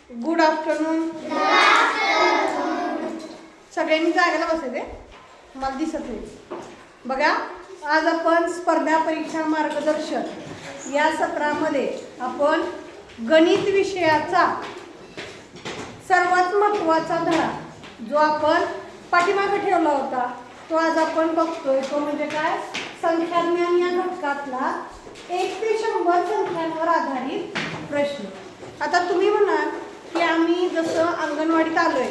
Good afternoon. सगळ्यांनी जागायला बसायचे, मला दिसत नाही. बघा, आज आपण स्पर्धा परीक्षा मार्गदर्शन या सत्रामध्ये आपण गणित विषयाचा सर्वात महत्त्वाचा धडा जो आपण पाठीमागे ठेवला होता तो आज आपण बघतोय. तो म्हणजे काय? संख्याज्ञान या घटकातला 1 ते 100 संख्यांवर आधारित प्रश्न. आता तुम्ही म्हणाल की आम्ही जसं अंगणवाडीत आलोय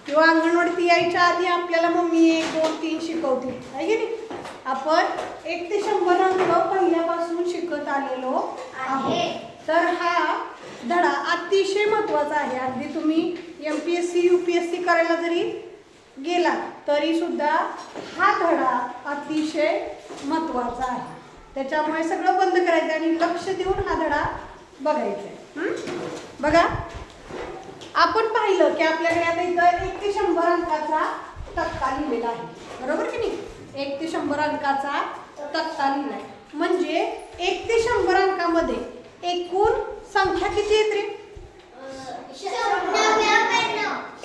किंवा अंगणवाडीत यायच्या आधी आपल्याला मम्मी 1 2 3 शिकवते आहे की नाही. आपण 1 ते 100 अंक पहिल्यापासून शिकत आलेलो आहे. तर हा धडा अतिशय महत्त्वाचा आहे. अगदी तुम्ही MPSC UPSC करायला जरी गेला तरी सुद्धा हा धडा अतिशय महत्त्वाचा आहे. त्याच्यामुळे सगळं बंद करायचं आणि लक्ष देऊन हा धडा बघायचा आहे. बघा, आपण पाहिलं की आपल्याकडे आता इथं 1 ते 100 अंकाचा तक्ता लिहिलेला आहे, बरोबर की नाही. 1 ते 100 अंकाचा तक्ता लिहिलाय म्हणजे 1 ते 100 अंकामध्ये एकूण संख्या किती येत रे?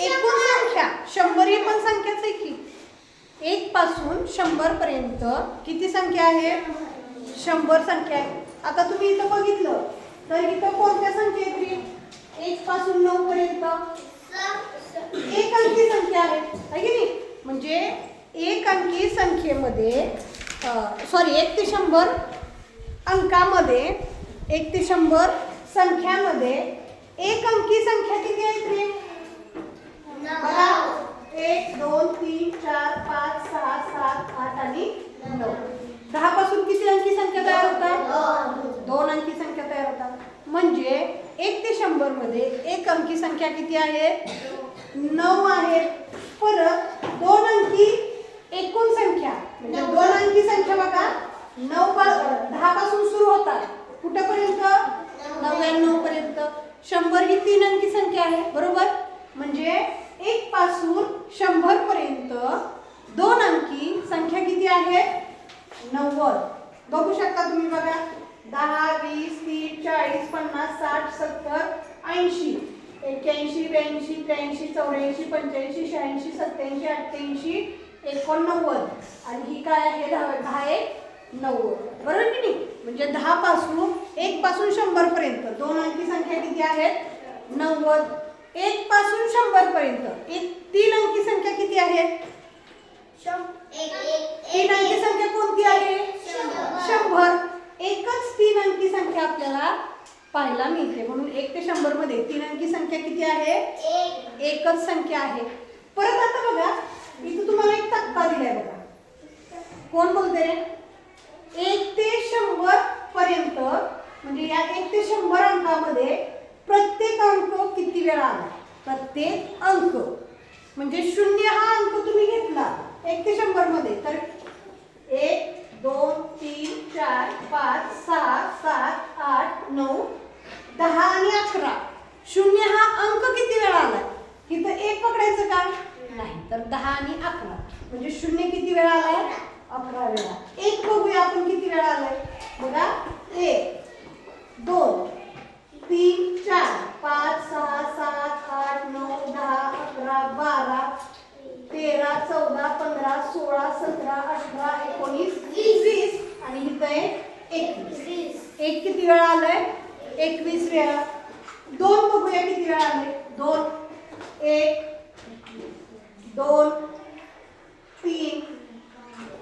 एकूण संख्या 100 ही पण संख्याच आहे की. 1 पासून 100 पर्यंत किती संख्या आहे? 100 संख्या आहे. आता तुम्ही इथं बघितलं तर इथं कोणत्या संख्या आहेत रे? 1 पासून 9 पर्यंत एक अंकी संख्या आहे की नाही. म्हणजे एक अंकी संख्येमध्ये 1 ते 100 अंकामध्ये 1 ते 100 संख्यामध्ये एक अंकी संख्या किती आहेत रे? बघा, 1 2 3 4 5 6 7 8 आणि 9. 10 पासून किती अंकी संख्या तयार होतात? 2 अंकी संख्या तयार होतात. म्हणजे 1 ते 100 मध्ये एक अंकी संख्या किती आहे? 9 आहे. परत 2 अंकी एकूण संख्या म्हणजे 2 अंकी संख्या बघा 10 पासून सुरू होतात कुठेपर्यंत? 99 पर्यंत. 100 ही 3 अंकी संख्या आहे, बरोबर. म्हणजे 1 पासून 100 पर्यंत 2 अंकी संख्या किती आहे? 90. बघू शकता तुम्ही. बघा, 10 20 30 40 50 60 70 80 81 82 83 84 85 86 87 88 89 आणि ही काय आहे? 10 90, बरोबर की नाही. म्हणजे 10 पासून 1 पासून 100 पर्यंत 2 अंकी संख्या किती आहेत? 90. 1 पासून 100 पर्यंत 3 अंकी संख्या किती आहे? 3 अंकी संख्या कोणती आहे? 100. एकच 3 अंकी संख्या आपल्याला पाहायला मिळते. म्हणून 1 ते 100 मध्ये 3 अंकी संख्या किती आहे? एकच संख्या आहे. परत आता बघा, इथे तुम्हाला एक तक्ता दिलाय बघा. कोण बोलते रे? 1 ते 100 पर्यंत म्हणजे या 1 ते 100 अंकामध्ये प्रत्येक अंक किती वेळा आला? प्रत्येक अंक म्हणजे 0 हा अंक तुम्ही घेतला 1 ते 100 मध्ये तर 1 2 3 4 5 6 7 8 9 10 आणि 11. 0 हा अंक किती वेळा आलाय? इथं 1 पकडायचं का? नाही. तर 10 आणि 11 म्हणजे 0 किती वेळा आलाय? 11 वेळा. 1 बघूया आपण किती वेळा आलाय. बघा, 1 2 3 4 5 6 7 8 9 10 11 12 13 14 15 16 17 18 19 20 आणि इथं आहे 21. 1 किती वेळा आलाय? 21 वेळा. 2 बघूया किती वेळा आले. 2 1 2 3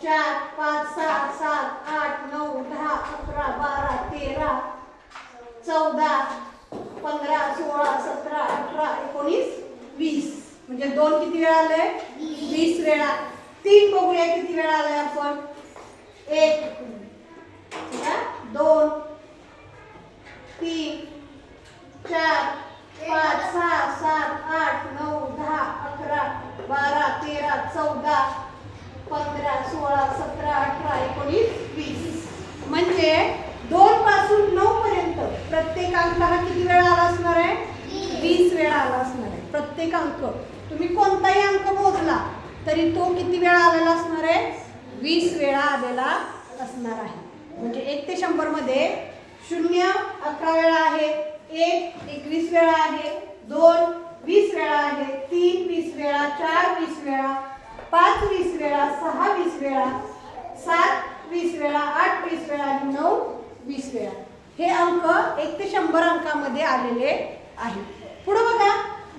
4 5 6 7 8 9 10 11 12 13 14 15 16 17 18 19 20 म्हणजे 2 किती वेळा आले? 20 वेळा. 3 बघूया किती वेळा आलाय आपण. 1 2 3 4 5 6 7 8 9 10 11 12 13 14 15 16 17 18 19 20 म्हणजे 2 पासून 9 पर्यंत प्रत्येक अंक हा किती वेळा आला असणार आहे? 20 वेळा आला असणार आहे. प्रत्येक अंक तुम्ही कोणताही अंक मोजला तरी तो किती वेळा आलेला असणार आहे? 20 वेळा आलेला असणार आहे. म्हणजे 1 ते 100 मध्ये 0 11 वेळा आहे, 1 21 वेळा आहे, 2 20 वेळा आहे, 3 20 वेळा, 4 20 वेळा, 5 20 वेळा, 6 20 वेळा, 7 20 वेळा, 8 20 वेळा आणि 9 20 वेळा. हे अंक 1 ते 100 अंकामध्ये आलेले आहेत. पुढे बघा,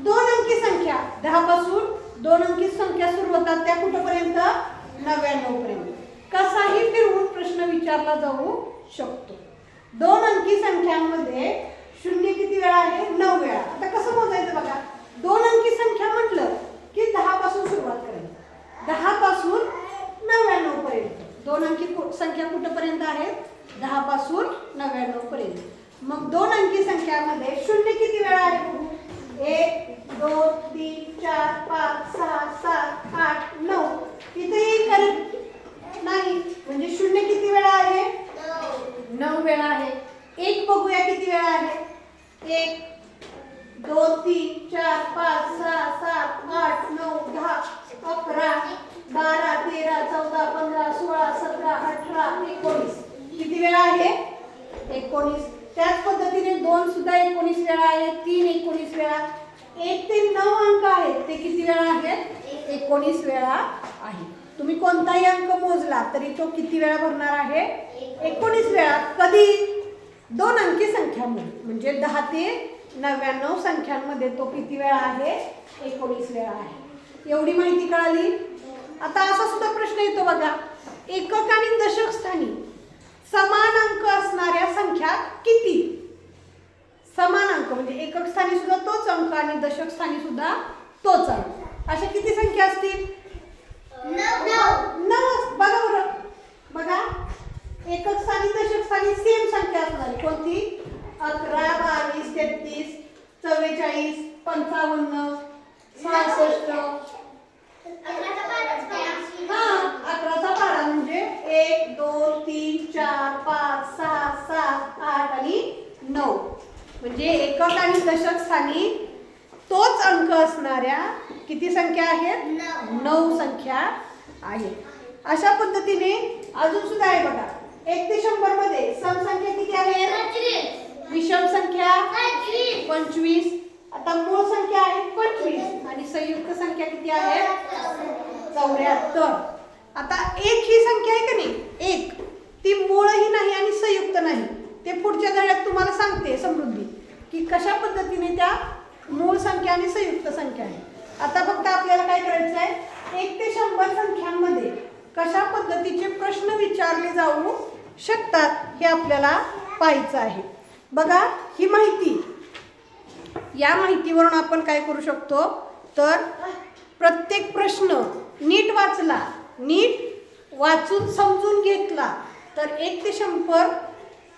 2 अंकी संख्या 10 पासून 2 अंकी संख्या सुरू होतात त्या कुठपर्यंत 99 पर्यंत. कसाही फिरवून प्रश्न विचारला जाऊ शकतो. 2 अंकी संख्यांमध्ये शून्य किती वेळा आहे? 9 वेळा. आता कसं मोजायचं बघा, 2 अंकी संख्या म्हटलं की 10 पासून सुरुवात करायची. 10 पासून 99 पर्यंत 2 अंकी संख्या कुठपर्यंत आहेत? 10 पासून 99 पर्यंत. मग 2 अंकी संख्यामध्ये शून्य किती वेळा आहे? 1 2 3 4 5 6 7 8 9. इथेही करत नाही म्हणजे शून्य किती वेळा आहे? 9 वेळा आहे. 1 बघूया किती वेळा आहे? 1 2 3 4 5 6 7 8 9 10 11 12 13 14 15 16 17 18 19. किती वेळा आहे? 19. त्याच पद्धतीने 2 सुद्धा 19 वेळा आहे, 3 19 वेळा. 1 ते 9 अंक आहेत ते किती वेळा आहेत? 19 वेळा आहे. तुम्ही कोणताही अंक मोजला तरी तो किती वेळा भरणार आहे? 19 वेळा. कधी? 2 अंकी संख्यामध्ये म्हणजे 10 ते 99 संख्यांमध्ये तो किती वेळा आहे? 19 वेळा आहे. एवढी माहिती कळाली. आता असा सुद्धा प्रश्न येतो बघा, एकक आणि दशक स्थानी समान अंक असणाऱ्या संख्या किती? समान अंक म्हणजे एकक स्थानी सुद्धा तोच अंक आणि दशक स्थानी सुद्धा तोच अंक. अशा किती संख्या असतील? 9. बघा बरं, बघा एकक स्थानी दशक स्थानी सेम संख्या असणार. कोणती? 11 22 33 44 55 66. हा, 11चा 12 म्हणजे 1 2 3 4 5 6 7 8 आणि 9. म्हणजे एकक आणि दशक स्थानी तोच अंक असणाऱ्या किती संख्या आहेत? 9 संख्या आहेत. अशा पद्धतीने अजून सुद्धा आहे बघा, 1 ते 100 मध्ये सम संख्या किती आहे? विषम संख्या 25. आता मूळ संख्या आहे 25 आणि संयुक्त संख्या किती आहे? 74. आता 1 ही संख्या आहे का नाही, 1 ती मूळही नाही आणि संयुक्त नाही. ते पुढच्या धड्यात तुम्हाला सांगते समृद्धी की कशा पद्धतीने त्या मूळ संख्या आणि संयुक्त संख्या आहे. आता फक्त आपल्याला काय करायचं आहे, 1 ते 100 संख्यांमध्ये कशा पद्धतीचे प्रश्न विचारले जाऊ शकतात हे आपल्याला पाहायचं आहे. बघा ही माहिती, या माहितीवरून आपण काय करू शकतो तर प्रत्येक प्रश्न नीट वाचला, नीट वाचून समजून घेतला तर 1 ते 100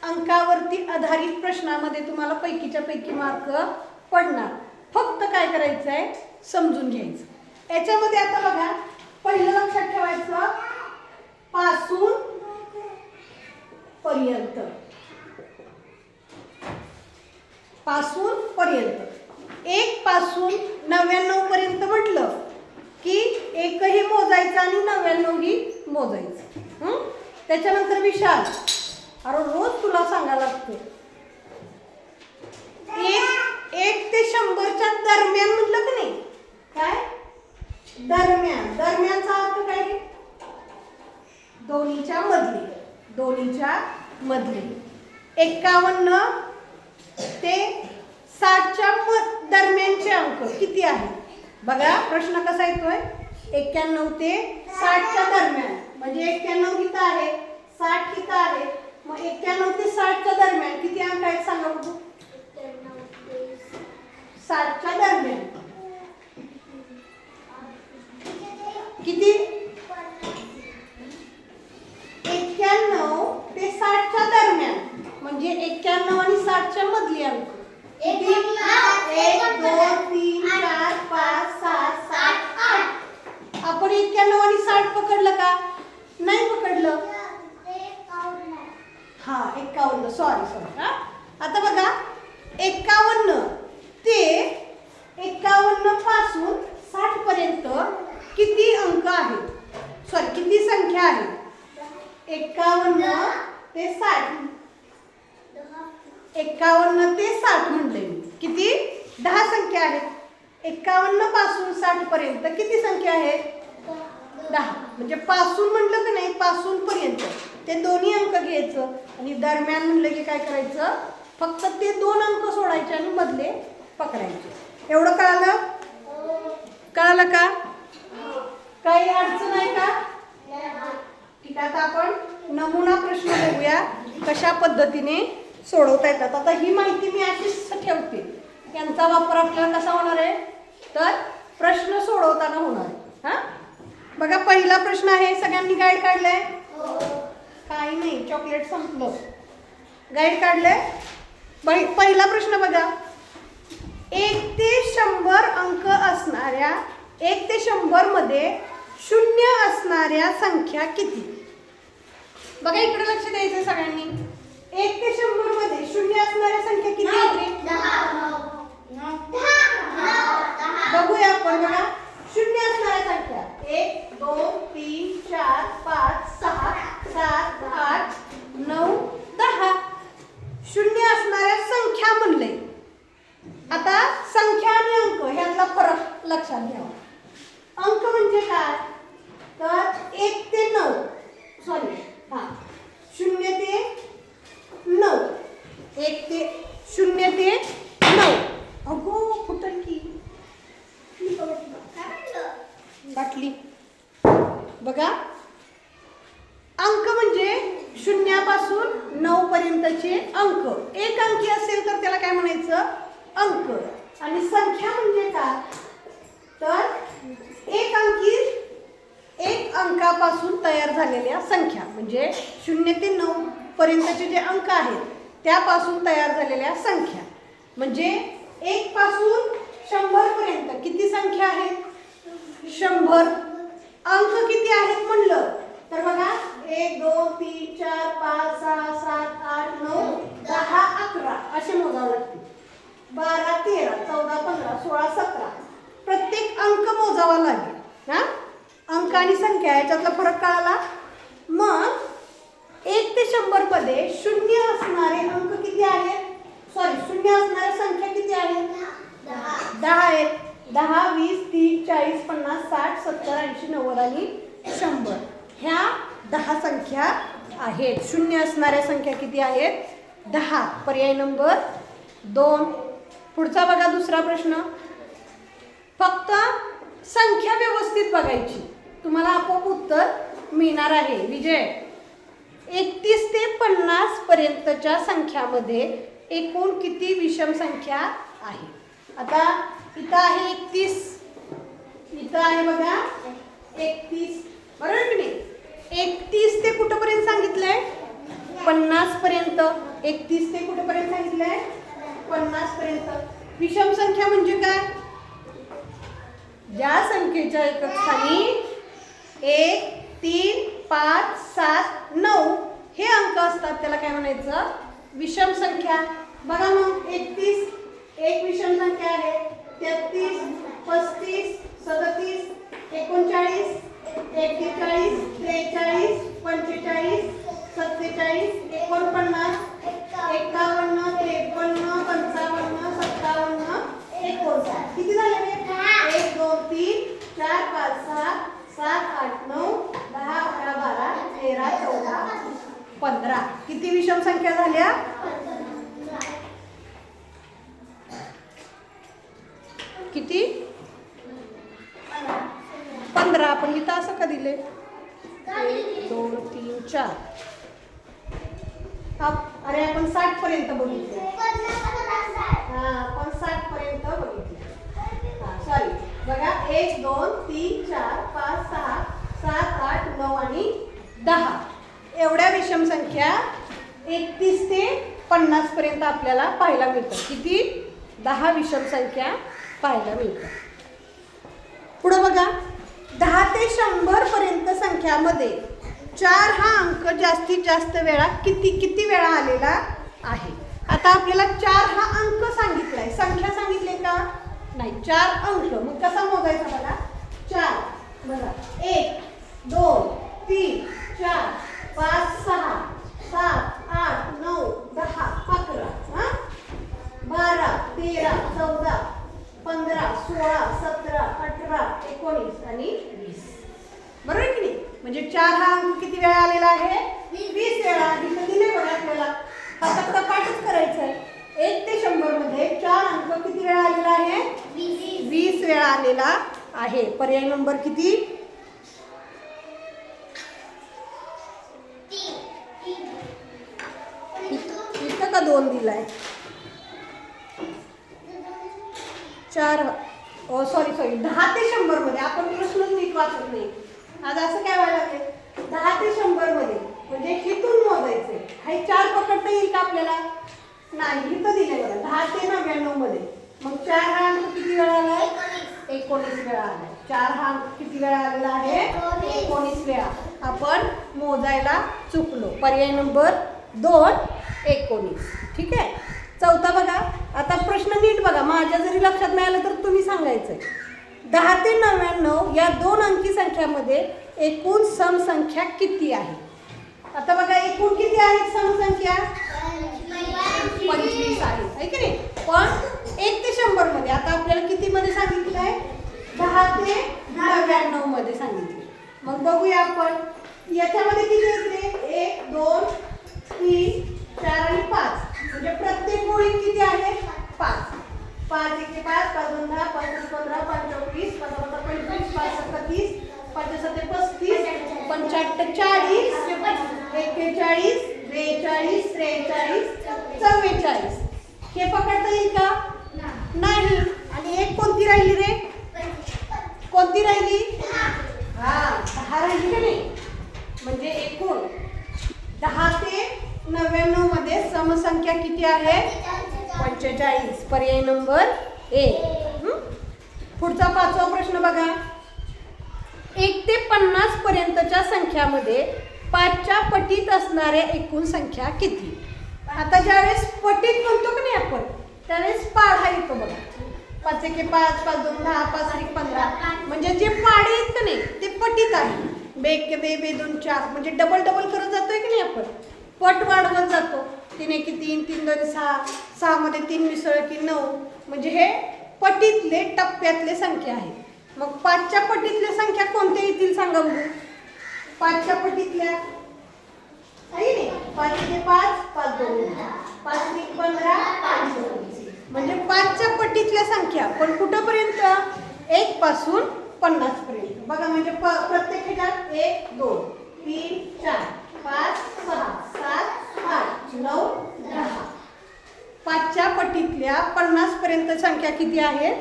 अंकावरती आधारित प्रश्नामध्ये तुम्हाला पैकीच्या पैकी मार्क पडणार. फक्त काय करायचं आहे, समजून घ्यायचं. याच्यामध्ये आता बघा, पहिलं लक्षात ठेवायचं पासून पर्यंत. पासून पर्यंत 1 पासून 99 पर्यंत म्हटलं की 1 ही मोजायचं आणि 99 ही मोजायचं. त्याच्यानंतर विशाल, अरे रोज तुला सांगायला लागतं, 1 ते 100च्या दरम्यान म्हटलं की नाही, काय दरम्यान? दरम्यानचा अर्थ काय? दोन्हीच्या मधले, दोन्हीच्या मधले. 51 ते 60च्या दरम्यानचे अंक किती आहे? बघा प्रश्न कसा येतोय, 91 ते 60च्या दरम्यान म्हणजे 91 किती आहे, 60 किती आहे. मग 91 ते 60च्या दरम्यान किती अंक आहेत सांगा बघू. 60च्या दरम्यान किती? 91 ते 60च्या दरम्यान म्हणजे 91 आणि 60च्या मधली अंक किती? 1 2 3 4 5 6 7 8. आपण 91 आणि 60 पकडलं का? नाही पकडलं. हा 51, सॉरी. आता बघा 51 ते 51 संख्या आहेत? 51 पासून 60 पर्यंत किती संख्या आहेत? 10. म्हणजे पासून म्हटलं की नाही, पासून पर्यंत ते दोन्ही अंक घ्यायचं आणि दरम्यान म्हणलं की काय करायचं, फक्त ते 2 अंक सोडायचे आणि मधले पकडायचे. एवढं कळालं? कळालं का? काही अडचण आहे का? ठीक आहे, आता आपण नमुना प्रश्न बघूया कशा पद्धतीने सोडवता येतात. आता ही माहिती मी अशीच ठेवते, यांचा वापर आपल्याला कसा होणार आहे, तर प्रश्न सोडवताना होणार आहे. हा बघा, पहिला प्रश्न आहे. सगळ्यांनी गाईड काढलंय? काही नाही, चॉकलेट संपलं. गाईड काढलंय? पहिला प्रश्न बघा. 1 ते 100 अंक असणाऱ्या 1 ते 100 मध्ये 0 असणाऱ्या संख्या किती? बघा, इकडे लक्ष द्यायचं सगळ्यांनी. 1 ते 100 मध्ये 0 असणाऱ्या संख्या किती आहेत? बघूया आपण. बघा, 0 असणाऱ्या संख्या 1 2 3 4 5 6 7 8 9 10. 0 असणाऱ्या संख्या म्हणले. आता संख्या आणि अंक ह्यातला फरक लक्षात घ्यावा. अंक म्हणजे काय, तर 1 ते 9, सॉरी, 0 ते 9, 0 ते 9. अगो फुटल की बाटली. बघा, अंक म्हणजे 0 पासून 9 पर्यंतचे अंक. एक अंकी असेल तर त्याला काय म्हणायचं, अंक. आणि संख्या म्हणजे काय, तर एक अंकापासून तयार झालेल्या संख्या. म्हणजे 0 ते 9 पर्यंतचे जे अंक आहेत त्यापासून तयार झालेल्या संख्या. म्हणजे 1 पासून 100 पर्यंत किती संख्या आहेत? 100. अंक किती आहेत म्हणलं तर बघा, 1 2 3 4 5 6 7 8 9 10 11 असे मोजावे लागतील. 12 13 14 15 16 17 प्रत्येक अंक मोजावा लागेल. अंक आणि संख्या याच्यातला फरक कळाला. मग 1 ते 100 मध्ये 0 असणारे अंक किती आहेत, सॉरी 0 असणाऱ्या संख्या किती आहेत? 10 आहेत. 10 20 30 40 50 60 70 80 90 आणि 100 ह्या 10 संख्या आहेत. 0 असणाऱ्या संख्या किती आहेत? 10. पर्याय नंबर 2. पुढचा बघा, दुसरा प्रश्न. फक्त संख्या व्यवस्थित बघायची, तुम्हाला आपोआप उत्तर मिळणार आहे. विजय, 31 ते 50 पर्यंतच्या संख्यामध्ये एकूण किती विषम संख्या आहे? आता इथं आहे 31, इथं आहे बघा 31, बरोबर की नाही? 31 ते कुठपर्यंत सांगितलंय? 50 पर्यंत. 31 ते कुठपर्यंत सांगितलंय? 50 पर्यंत. विषम संख्या म्हणजे काय? ज्या संख्येच्या एकक स्थानी 1 3 5 7 9 हे अंक असतात त्याला काय म्हणायचं? विषम संख्या. बघा मग 31 एक विषम संख्या आहे. 33 35 37 39 41 43 45 47 49 51 53 55 57 59. किती झाले रे? 1 2 3 4 5 6 7 8 9 10 11 12 13 14 15. किती विषम संख्या झाल्या? किती? 15. आपण इथं असं का दिले? 1 2 3 4. अरे आपण 60 पर्यंत बघितले. आपण 60 पर्यंत बघितले. सॉरी, बघा 1 2 3 4 5 6 7 8 9 आणि 10 एवढ्या विषम संख्या 31 ते 50 पर्यंत आपल्याला पाहायला मिळतात. किती? 10 विषम संख्या पाहायला मिळतात. पुढे बघा, 10 ते 100 पर्यंत संख्यामध्ये 4 हा अंक जास्तीत जास्त वेळा किती वेळा आलेला आहे? आता आपल्याला 4 हा अंक सांगितलाय, संख्या सांगितले का नाही? 4 अंक. मग कसा मोजायचा बघा? 4 बघा 1 2 3 4 5 6 7 8 9 10 11 12 13 14 16, 17, 18, 19 आणि 20. बरोबर आहे की नाही? म्हणजे 4 हा अंक किती वेळा आलेला आहे? 20 वेळा. इथं दिले बघा आपल्याला. हा तक्ता पाठच करायचा आहे. 1 ते 100 मध्ये 4 अंक किती वेळा आलेला आहे? 20 वेळा आलेला आहे. पर्याय नंबर किती? इथं का 2 दिलाय? 4 सॉरी 10 ते 100 मध्ये. आपण प्रश्नच नीट वाचत नाही. आज असं काय व्हायला लागेल? 10 ते 100 मध्ये म्हणजे हिथून मोजायचे. हे 4 पकडता येईल का आपल्याला? नाही. इथं दिले बघा 10 ते 99 मध्ये. मग 4 हा अंक किती वेळा आलाय? 19 वेळा आलाय. 4 हा अंक किती वेळा आलेला आहे? 19 वेळा. आपण मोजायला चुकलो. पर्याय नंबर 2 19. ठीक आहे. चौथा बघा. आता प्रश्न नीट बघा. माझ्या जरी लक्षात नाही आलं तर तुम्ही सांगायचंय. 10 ते 99 या 2 अंकी संख्यामध्ये एकूण समसंख्या किती आहे? आता बघा एकूण किती आहेत समसंख्या? 25 आहे की नाही? पण 1 ते 100 मध्ये आता आपल्याला किती मध्ये सांगितलंय? 10 ते 99 मध्ये सांगितले. मग बघूया आपण याच्यामध्ये किती येते? 1 2 3 4 आणि 5. म्हणजे प्रत्येक ओळीत किती आहे? 5. 5 1 5 5 2 10 5 3 15 5 4 20 5 5 25 5 7 30 5 7 35 5 40 41 42 43 44 हे पकडता येईल का? नाही. आणि एक कोणती राहिली रे? कोणती राहिली? हा 10 राहिली का नाही? म्हणजे एकूण 10 ते 99 मध्ये समसंख्या किती आहे? 45. पर्याय नंबर 1. पुढचा 5वा प्रश्न बघा. 1 ते 50 पर्यंतच्या संख्यामध्ये 5च्या पटीत असणाऱ्या एकूण संख्या किती? आता ज्यावेळेस पटीत म्हणतो की नाही आपण त्यावेळेस पाढा येतो बघा. 5 1 5 5 2 10 5 1 15. म्हणजे जे पाढे आहेत का नाही ते पटीत आहे. बे 1 बे 2 4 म्हणजे डबल करत जातोय की नाही आपण. पट वाढवत जातो. 3 1 3 3 2 6 6 मध्ये 3 मिसळ की 9. म्हणजे हे पटीतले टप्प्यातले संख्या आहेत. मग 5च्या पटीतल्या संख्या कोणत्या येतील सांगा बघू. 5च्या पटीतल्या आहे नाही. 5 1 5 5 2 5 1 15 5 20. म्हणजे 5च्या पटीतल्या संख्या पण कुठपर्यंत? 1 पासून 50 पर्यंत. बघा म्हणजे प्रत्येक ह्याच्यात 1 2 3 4 5 6 7 8 9 10. 5च्या पटीतल्या 50 पर्यंत संख्या किती आहेत?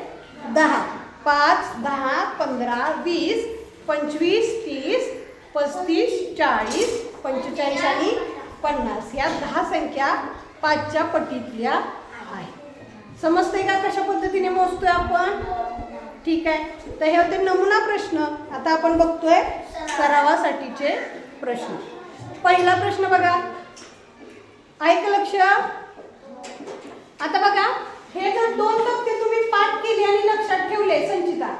10. 5 10 15 20 25 30 35 40 45 आणि 50 या 10 संख्या 5च्या पटीतल्या आहेत. समजतंय का कशा पद्धतीने मोजतोय आपण? ठीक आहे. तर हे होते नमुना प्रश्न. आता आपण बघतोय सरावासाठीचे प्रश्न. पहिला प्रश्न बघा. ऐक लक्ष. आता बघा हे जर 2 तक्ते तुम्ही पाठ केले आणि लक्षात ठेवले संचिता.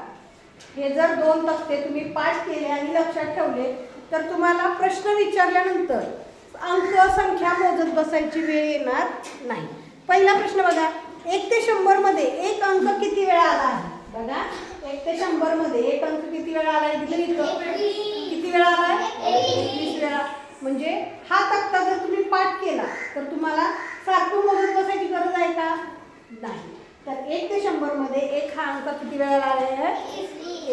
हे जर 2 तक्ते तुम्ही पाठ केले आणि लक्षात ठेवले तर तुम्हाला प्रश्न विचारल्यानंतर अंक संख्या मोजत बसायची वेळ येणार नाही. पहिला प्रश्न बघा. 1 ते 100 मध्ये एक अंक किती वेळा आला आहे? बघा 1 ते 100 मध्ये एक अंक किती वेळा आला आहे? दिलं इथं. किती वेळा आला? 21 वेळा. म्हणजे हा तक्ता जर तुम्ही पाठ केला तर तुम्हाला सारखं मोजत बसायची गरज आहे का? नाही. तर 1 ते 100 मध्ये एक हा अंक किती वेळा आला आहे?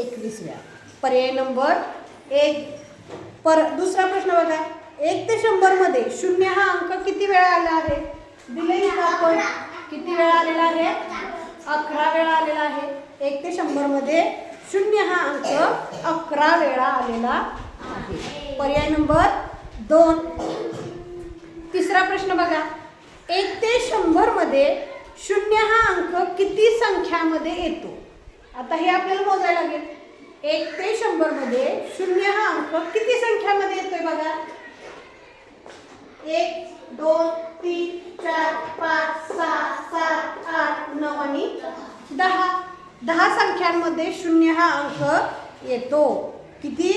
21 वेळा. पर्याय नंबर 1. दुसरा प्रश्न बघा. 1 ते 100 मध्ये 0 हा अंक किती वेळा आला आहे? दिले का आपण? किती वेळा आलेला आहे? 11 वेळा आलेला आहे. 1 ते 100 मध्ये 0 हा अंक 11 वेळा आलेला आहे. पर्याय नंबर 2. तिसरा प्रश्न बघा. 1 ते 100 मध्ये 0 हा अंक किती संख्यामध्ये येतो? आता हे आपल्याला मोजायला लागेल. 1 ते 100 मध्ये 0 हा अंक किती संख्यामध्ये येतोय बघा. 1 2 3 4 5 6 7 8 9 आणि 10. 10 संख्यांमध्ये 0 हा अंक येतो. किती?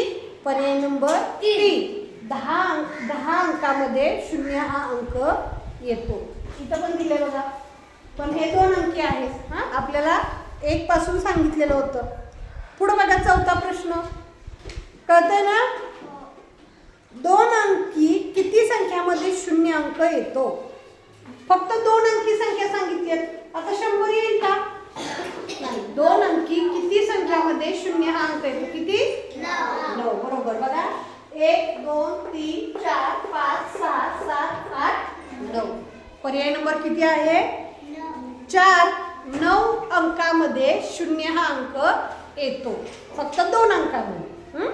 पर्याय नंबर 3. 10 अंकामध्ये 0 हा अंक येतो. इथं पण दिले बघा. पण हे 2 अंकी आहेत. आपल्याला 1 पासून सांगितलेलं होतं. पुढे बघा चौथा प्रश्न. कळतंय ना? 2 अंकी किती संख्यामध्ये शून्य अंक येतो? फक्त 2 अंकी संख्या सांगितली आहे. आता 100 येईल का? नाही. 2 अंकी किती संख्यामध्ये शून्य हा अंक येतो? किती? 9. बरोबर. बघा 1 2 3 4 5 6 7 8 9. पर्याय नंबर किती आहे? 4. 9 अंकामध्ये शून्य हा अंक येतो, फक्त 2 अंकामध्ये.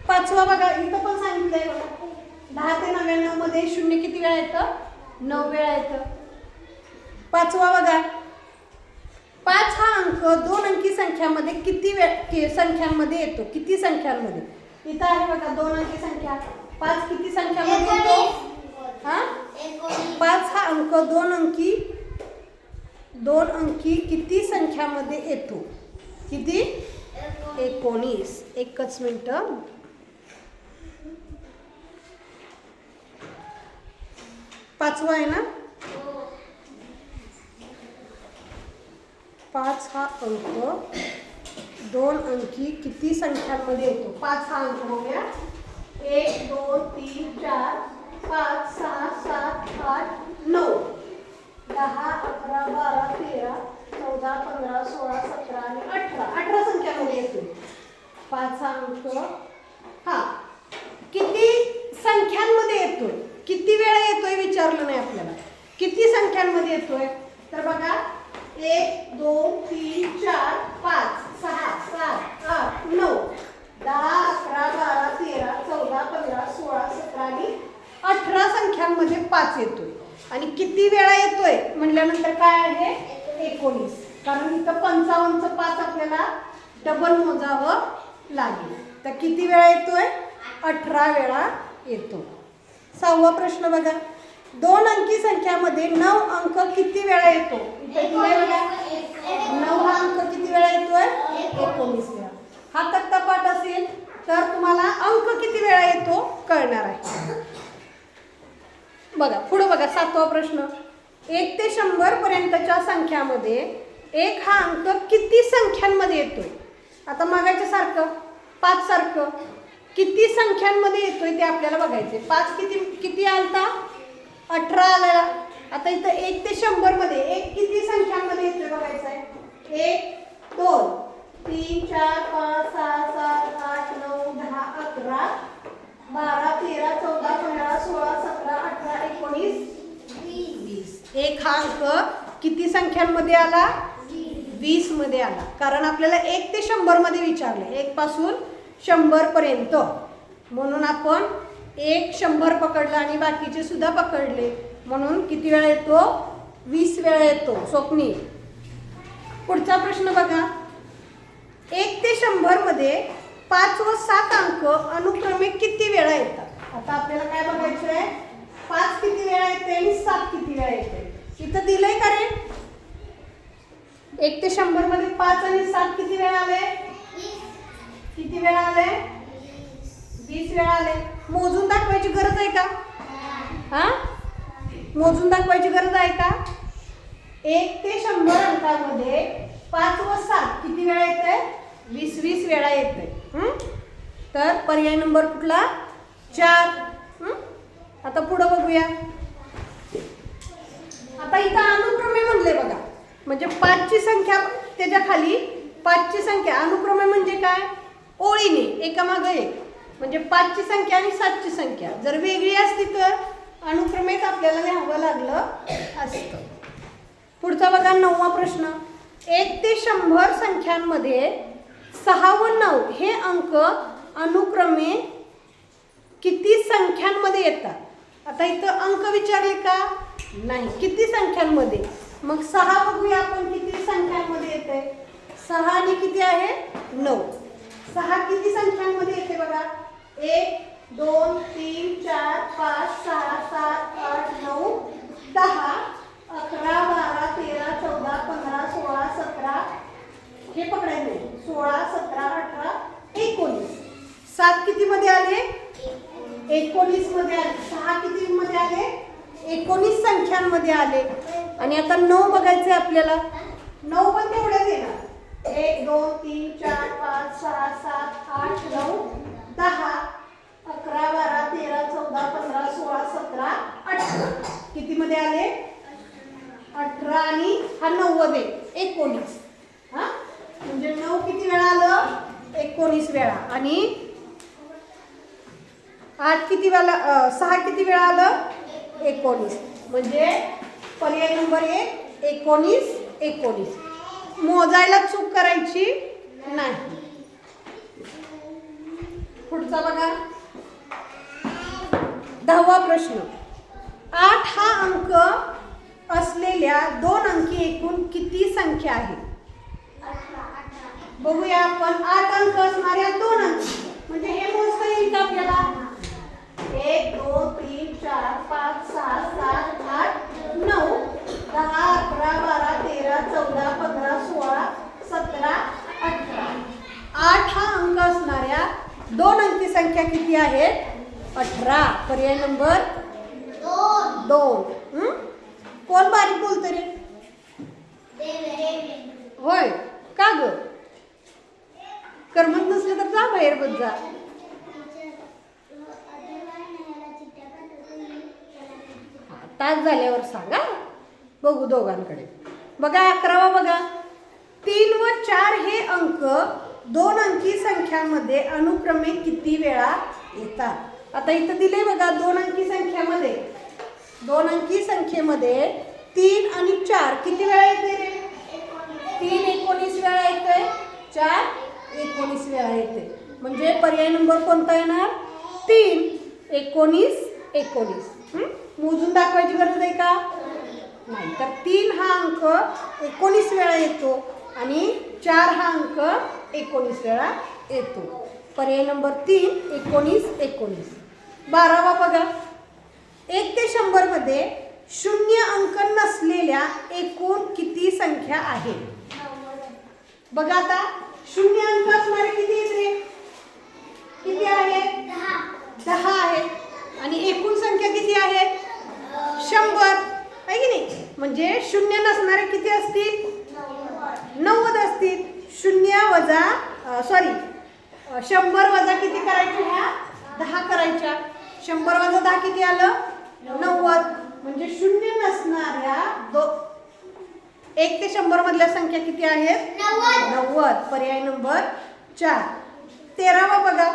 पाचवा बघा, इथं पण सांगितलंय बघा. 10 ते 99 मध्ये शून्य किती वेळा येतं? 9 वेळा येतं. पाचवा बघा, 5 हा अंक 2 अंकी संख्यामध्ये किती संख्यांमध्ये येतो? किती संख्यांमध्ये? इथं आहे बघा 2 अंकी संख्या. 5 किती संख्यामध्ये येतो? 5 हा अंक 2 अंकी किती संख्यामध्ये येतो? किती? 19. एकच मिनिट. पाचवा आहे ना? 5 हा अंक 2 अंकी किती संख्यांमध्ये येतो? 5 हा अंक बघूया. 1 2 3 4 5 6 7 8 9 10 11 12 13 14 15 16 17 आणि 18 संख्यामध्ये येतो 5 हा अंक. हा किती संख्यांमध्ये येतोय? किती वेळा येतोय विचारलं नाही आपल्याला. किती संख्यांमध्ये येतोय? तर बघा 1 2 3 4 5 6 7 8 9 10 11 12 13 14 15 16 17 आणि 18 संख्यांमध्ये 5 येतोय. आणि किती वेळा येतोय म्हटल्यानंतर काय आहे? 19. कारण इथं 55चं 5 आपल्याला डबल मोजावं लागेल. तर किती वेळा येतोय? 18 वेळा येतो. 6वा प्रश्न बघा. 2 अंकी संख्यामध्ये 9 अंक किती वेळा येतो? इथे दिलंय बघा. 9 हा अंक किती वेळा येतोय? 19 वेळा. हा तक्ता पाठ असेल तर तुम्हाला अंक किती वेळा येतो कळणार आहे. बघा पुढे बघा 7वा प्रश्न. 1 ते 100 पर्यंतच्या संख्यामध्ये 1 हा अंक किती संख्यांमध्ये येतोय? आता मागायच्या सारखं 5 सारखं किती संख्यांमध्ये येतोय ते आपल्याला बघायचे. 5 किती आलता? 18 आला. आता इथं 1 ते 100 मध्ये 1 किती संख्यांमध्ये येतोय बघायचं आहे. 1 2 3 4 5 6 7 8 9 10 11 12 13 14 15 16 17 18 19 20. 1 हा अंक किती संख्यांमध्ये आला? 20 मध्ये आला. कारण आपल्याला 1 ते 100 मध्ये विचारले. 1 पासून 100 पर्यंत, म्हणून आपण 1 100 पकडला आणि बाकीचे सुद्धा पकडले. म्हणून किती वेळा येतो? 20 वेळा येतो. स्वप्नी. पुढचा प्रश्न बघा. 1 ते 100 मध्ये 5 व 7 अंक अनुक्रमे किती वेळा येतात? आता आपल्याला काय बघायचं आहे? 5 किती वेळा येते आणि 7 किती वेळा येते? इथं दिलंय का रे? 1 ते 100 मध्ये 5 आणि 7 किती वेळा आले? किती वेळा आले? 20 वेळा आले. मोजून दाखवायची गरज आहे का? हा, मोजून दाखवायची गरज आहे का? 1 ते 100 अंकामध्ये 5 व 7 किती वेळा येते? 20 वेळा येते. तर पर्याय नंबर कुठला? 4. आता पुढे बघूया. आता इथं अनुक्रमे म्हणले बघा. म्हणजे 5 ची संख्या त्याच्या खाली 5 ची संख्या. अनुक्रमे म्हणजे काय? ओळीने एकामागे एक. म्हणजे 5 ची संख्या आणि 7 ची संख्या जर वेगळी असती तर अनुक्रमेत आपल्याला लिहावं लागलं असतं. पुढचा बघा 9वा प्रश्न. 1 ते 100 संख्यांमध्ये 6 व 9 हे अंक अनुक्रमे किती संख्यांमध्ये येतात? आता इथं अंक विचारले का? नाही. किती संख्यांमध्ये? मग 6 बघूया आपण किती संख्यांमध्ये येते. 6 आणि किती आहे? 9. 6 किती संख्यांमध्ये येते बघा. 1 2 3 4 5 6 7 8 9 10 11 12 13 14 15 16 17 हे पकडायचे. 16 17 18 19. 7 किती मध्ये आले? 19 मध्ये आले. 6 किती मध्ये आले? 19 संख्यांमध्ये आले. आणि आता 9 बघायचे आपल्याला. 9 पण तेवढे 1 2 3 4 5 6 7 8 9 10 11 12 13 14 15 16 17 18 किती मध्ये आले 18 आणि हा 90 आहे 19 हा म्हणजे 9 किती वेळा आलं 19 वेळा आणि 8 किती वेळा 6 किती वेळा आलं 19 म्हणजे पर्याय नंबर 1 19 मोजायला चूक करायची नाही. पुढचा बघा 10वा प्रश्न 8 हा अंक असलेल्या 2 अंकी एकूण किती संख्या आहे? बघूया आपण 8 अंक असणाऱ्या 2 अंकी म्हणजे हे मोजता येईल का आपल्याला 1 2 3 4 5 6 7 8 9 10 11 12 13 14 15 16 17 18 8 हा अंक असणाऱ्या 2 अंकी संख्या किती आहेत 18 पर्याय नंबर 2 कोण बारीक बोलतो रे होय का ग करमत नसलं तर जा बाहेर बस जा तास झाल्यावर सांगा बघू दोघांकडे बघा 11वा बघा 3 व 4 हे अंक 2 अंकी संख्यामध्ये अनुक्रमे किती वेळा येतात? आता इथं दिले बघा 2 अंकी संख्यामध्ये 2 अंकी संख्येमध्ये 3 आणि 4 किती वेळा येते रे 3 19 वेळा येते 4 19 वेळा येते म्हणजे पर्याय नंबर कोणता येणार 3 19 मोजून दाखवायची गरज आहे का नाही तर 3 हा अंक 19 वेळा येतो आणि 4 हा अंक 19 वेळा येतो पर्याय नंबर 3 19 12वा बघा 1 ते 100 मध्ये 0 अंक नसलेल्या एकूण किती संख्या आहे? बघा आता 0 अंक असणारे किती आहेत रे किती आहेत 10 आहेत आणि एकूण संख्या किती आहेत 100 आहे की नाही म्हणजे 0 नसणारे किती असतील 90 असतील 0 वजा 100 वजा किती करायचे ह्या 10 करायच्या 100 वजा 10 किती आलं 90 म्हणजे 0 नसणाऱ्या 1 ते 100 मधल्या संख्या किती आहेत 90 पर्याय नंबर 4 13वा बघा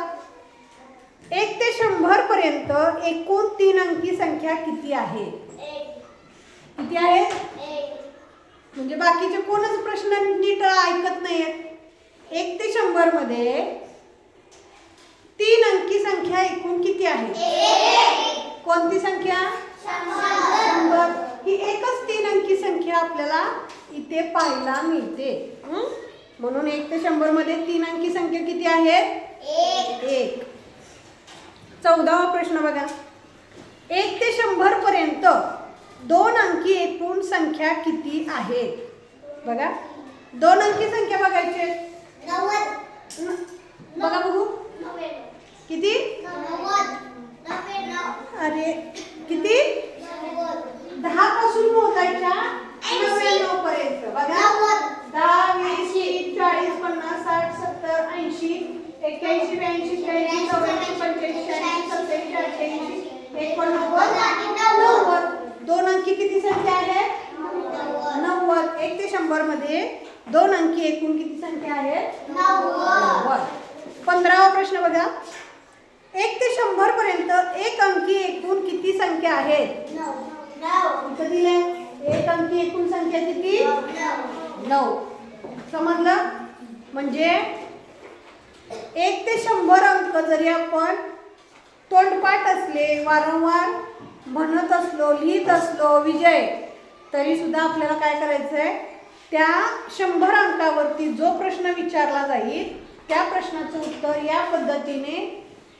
1 ते 100 पर्यंत एकूण 3 अंकी संख्या किती आहे किती आहेत म्हणजे बाकीचे कोणच प्रश्न नीट ऐकत नाहीत 1 ते 100 मध्ये 3 अंकी संख्या एकूण किती आहे कोणती संख्या 100 ही एकच 3 अंकी संख्या आपल्याला इथे पाहायला मिळते म्हणून 1 ते 100 मध्ये 3 अंकी संख्या किती आहे 1 14वा प्रश्न बघा 1 ते 100 पर्यंत 2 अंकी एकूण संख्या किती आहेत बघा 2 अंकी संख्या बघायची 90 बघा बघू किती 90 अरे किती 10 पासून मोजायच्या 99 पर्यंत बघा 10 20 30 40 50 60 70 80 81 82 83 84 85 86 87 88 89 2 अंकी किती संख्या आहे 90 1 ते 100 मध्ये 2 अंकी एकूण किती संख्या आहे 90 15वा प्रश्न बघा 1 ते 100 पर्यंत 1 अंकी एकूण किती संख्या आहे 9 दिले 1 अंकी एकूण संख्या किती 9 समजलं म्हणजे 1 ते 100 अंक जरी आपण तोंडपाठ असले वारंवार म्हणत असलो लिहित असलो विजय तरी सुद्धा आपल्याला काय करायचंय त्या 100 अंकावरती जो प्रश्न विचारला जाईल त्या प्रश्नाचं उत्तर या पद्धतीने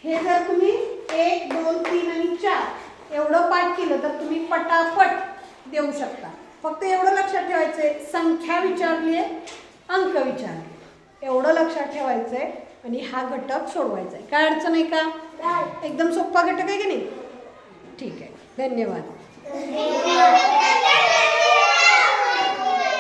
हे जर तुम्ही 1 2 3 आणि 4 एवढं पाठ केलं तर तुम्ही पटापट देऊ शकता फक्त एवढं लक्षात ठेवायचंय संख्या विचारली अंक विचारले एवढं लक्षात ठेवायचंय आणि हा घटक सोडवायचा आहे काय अडचण आहे का एकदम सोपा घटक आहे की नाही ठीक आहे धन्यवाद